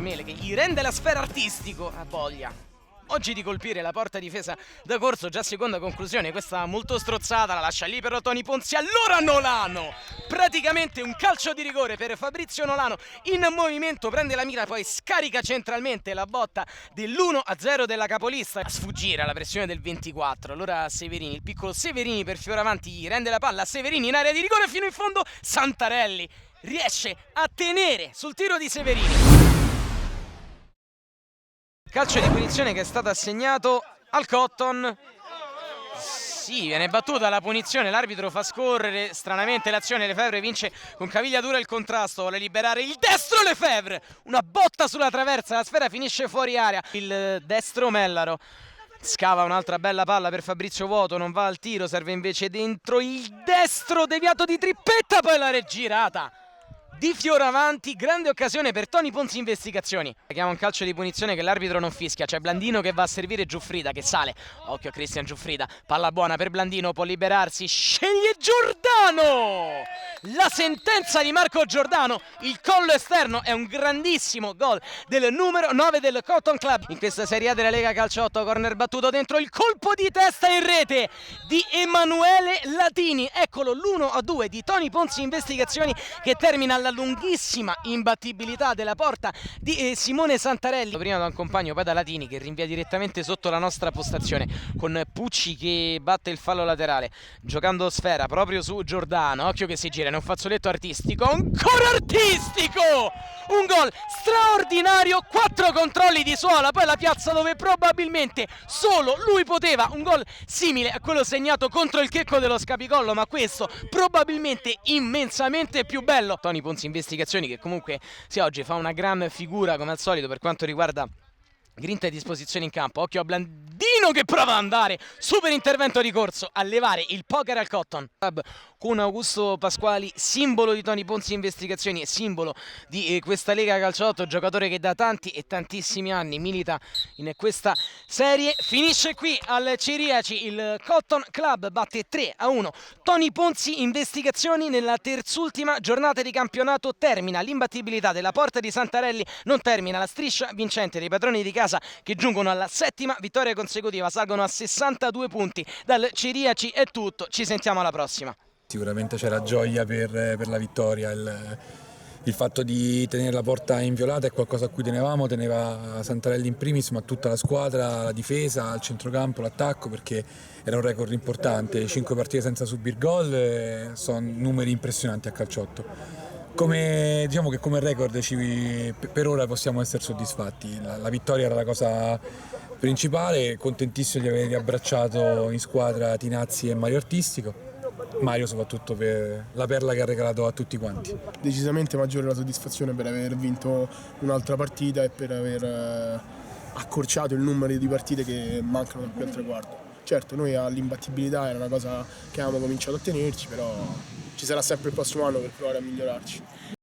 Mele che gli rende la sfera artistico a voglia oggi di colpire la porta difesa da Corso, già seconda conclusione, questa molto strozzata, la lascia lì per Toni Ponzi, allora Nolano, praticamente un calcio di rigore per Fabrizio Nolano, in movimento, prende la mira, poi scarica centralmente la botta dell'1-0 della capolista, a sfuggire alla pressione del 24, allora Severini, il piccolo Severini per Fioravanti, gli rende la palla, Severini in area di rigore fino in fondo, Santarelli riesce a tenere sul tiro di Severini. Calcio di punizione che è stato assegnato al Cotton. Sì, viene battuta la punizione, l'arbitro fa scorrere stranamente l'azione, Lefebvre vince con cavigliatura il contrasto, vuole liberare il destro Lefebvre, una botta sulla traversa, la sfera finisce fuori area, il destro Mellaro scava un'altra bella palla per Fabrizio Vuoto, non va al tiro, serve invece dentro il destro deviato di trippetta, poi la regirata di Fioravanti, grande occasione per Toni Ponzi Investigazioni. Chiama un calcio di punizione che l'arbitro non fischia, c'è Blandino che va a servire Giuffrida che sale, occhio a Cristian Giuffrida, palla buona per Blandino, può liberarsi, sceglie Giordano! La sentenza di Marco Giordano, il collo esterno, è un grandissimo gol del numero 9 del Cotton Club. In questa Serie A della Lega Calcio 8, corner battuto dentro, il colpo di testa in rete di Emanuele Latini, eccolo l'1-2 di Toni Ponzi Investigazioni che termina alla lunghissima imbattibilità della porta di Simone Santarelli, prima da un compagno poi da Latini che rinvia direttamente sotto la nostra postazione con Pucci che batte il fallo laterale giocando sfera proprio su Giordano, occhio che si gira, è un fazzoletto artistico, ancora artistico, un gol straordinario, 4 controlli di suola, poi la piazza dove probabilmente solo lui poteva, un gol simile a quello segnato contro il Checco dello Scapicollo, ma questo probabilmente immensamente più bello. Toni Ponzi Investigazioni che comunque sì, oggi fa una gran figura come al solito per quanto riguarda grinta e disposizione in campo, occhio a Blandino che prova ad andare, super intervento di Corso a levare il poker al Cotton con Augusto Pasquali, simbolo di Toni Ponzi Investigazioni e simbolo di questa Lega Calcio 8, giocatore che da tanti e tantissimi anni milita in questa serie. Finisce qui al Ciriaci, il Cotton Club batte 3-1 Toni Ponzi Investigazioni nella terzultima giornata di campionato, termina l'imbattibilità della porta di Santarelli, non termina la striscia vincente dei padroni di casa che giungono alla 7ª vittoria consecutiva, salgono a 62 punti. Dal Ciriaci è tutto, ci sentiamo alla prossima. Sicuramente c'era gioia per la vittoria, il fatto di tenere la porta inviolata è qualcosa a cui teneva Santarelli in primis, ma tutta la squadra, la difesa, il centrocampo, l'attacco, perché era un record importante, 5 partite senza subire gol, sono numeri impressionanti a calciotto. Diciamo che come record per ora possiamo essere soddisfatti, la vittoria era la cosa principale, contentissimo di aver abbracciato in squadra Tinazzi e Mario Artistico. Mario soprattutto per la perla che ha regalato a tutti quanti. Decisamente maggiore la soddisfazione per aver vinto un'altra partita e per aver accorciato il numero di partite che mancano da qui al traguardo. Certo, noi all'imbattibilità era una cosa che avevamo cominciato a tenerci, però ci sarà sempre il prossimo anno per provare a migliorarci.